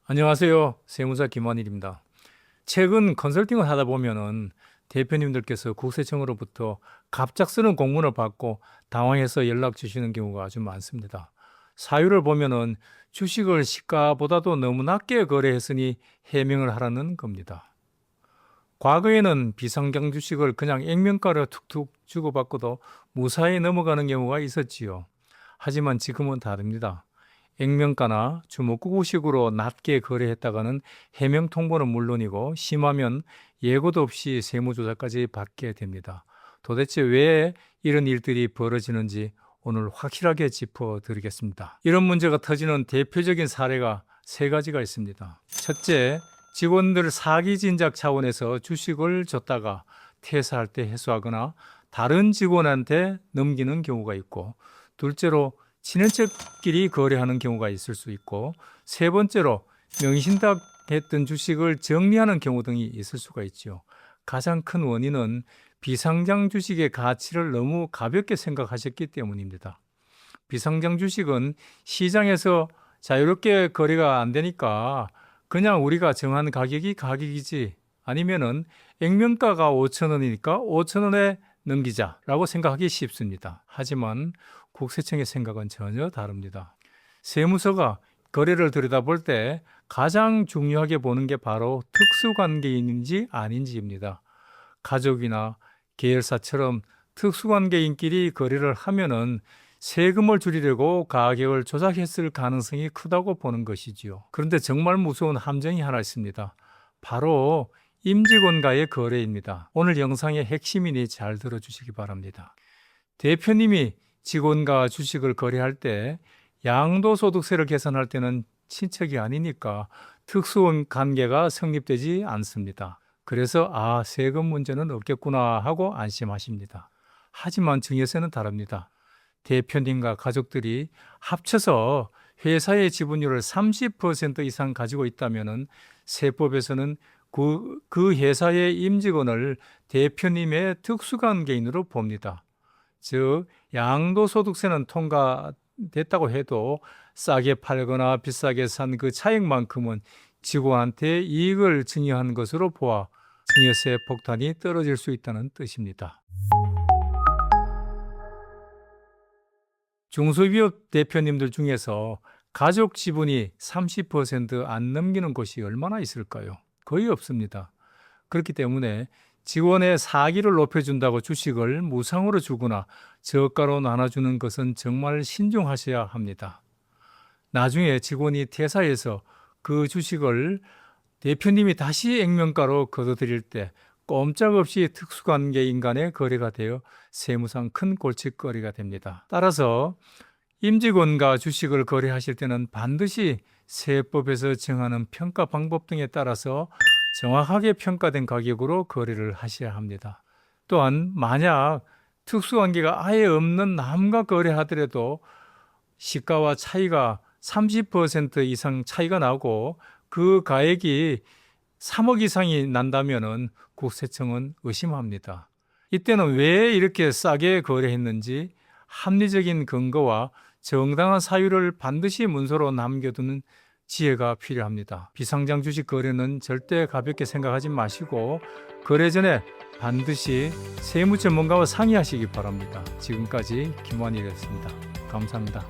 안녕하세요. 세무사 김환일입니다. 최근 컨설팅을 하다 보면은 대표님들께서 국세청으로부터 갑작스러운 공문을 받고 당황해서 연락 주시는 경우가 아주 많습니다. 사유를 보면은 주식을 시가보다도 너무 낮게 거래했으니 해명을 하라는 겁니다. 과거에는 비상장 주식을 그냥 액면가로 툭툭 주고받고도 무사히 넘어가는 경우가 있었지요. 하지만 지금은 다릅니다. 액면가나 주먹구구식으로 낮게 거래했다가는 해명 통보는 물론이고 심하면 예고도 없이 세무조사까지 받게 됩니다. 도대체 왜 이런 일들이 벌어지는지 오늘 확실하게 짚어드리겠습니다. 이런 문제가 터지는 대표적인 사례가 세 가지가 있습니다. 첫째, 직원들 사기 진작 차원에서 주식을 줬다가 퇴사할 때 회수하거나 다른 직원한테 넘기는 경우가 있고, 둘째로 친인척끼리 거래하는 경우가 있을 수 있고, 세 번째로 명신탁했던 주식을 정리하는 경우 등이 있을 수가 있죠. 가장 큰 원인은 비상장 주식의 가치를 너무 가볍게 생각하셨기 때문입니다. 비상장 주식은 시장에서 자유롭게 거래가 안 되니까 그냥 우리가 정한 가격이 가격이지, 아니면은 액면가가 5,000원이니까 5,000원에 넘기자라고 생각하기 쉽습니다. 하지만 국세청의 생각은 전혀 다릅니다. 세무서가 거래를 들여다볼 때 가장 중요하게 보는 게 바로 특수관계인인지 아닌지입니다. 가족이나 계열사처럼 특수관계인끼리 거래를 하면은 세금을 줄이려고 가격을 조작했을 가능성이 크다고 보는 것이지요. 그런데 정말 무서운 함정이 하나 있습니다. 바로 임직원과의 거래입니다. 오늘 영상의 핵심이니 잘 들어주시기 바랍니다. 대표님이 직원과 주식을 거래할 때 양도소득세를 계산할 때는 친척이 아니니까 특수한 관계가 성립되지 않습니다. 그래서 세금 문제는 없겠구나 하고 안심하십니다. 하지만 증여세는 다릅니다. 대표님과 가족들이 합쳐서 회사의 지분율을 30% 이상 가지고 있다면 세법에서는 그 회사의 임직원을 대표님의 특수관계인으로 봅니다. 즉, 양도소득세는 통과됐다고 해도 싸게 팔거나 비싸게 산 그 차익만큼은 직원한테 이익을 증여한 것으로 보아 증여세 폭탄이 떨어질 수 있다는 뜻입니다. 중소기업 대표님들 중에서 가족 지분이 30%안 넘기는 곳이 얼마나 있을까요? 거의 없습니다. 그렇기 때문에 직원의 사기를 높여준다고 주식을 무상으로 주거나 저가로 나눠주는 것은 정말 신중하셔야 합니다. 나중에 직원이 퇴사해서 그 주식을 대표님이 다시 액면가로 거둬들일 때 꼼짝없이 특수관계인 간의 거래가 되어 세무상 큰 골칫거리가 됩니다. 따라서 임직원과 주식을 거래하실 때는 반드시 세법에서 정하는 평가 방법 등에 따라서 정확하게 평가된 가격으로 거래를 하셔야 합니다. 또한 만약 특수관계가 아예 없는 남과 거래하더라도 시가와 차이가 30% 이상 차이가 나고 그 가액이 3억 이상이 난다면은 국세청은 의심합니다. 이때는 왜 이렇게 싸게 거래했는지 합리적인 근거와 정당한 사유를 반드시 문서로 남겨두는 지혜가 필요합니다. 비상장 주식 거래는 절대 가볍게 생각하지 마시고 거래 전에 반드시 세무 전문가와 상의하시기 바랍니다. 지금까지 김환일이었습니다. 감사합니다.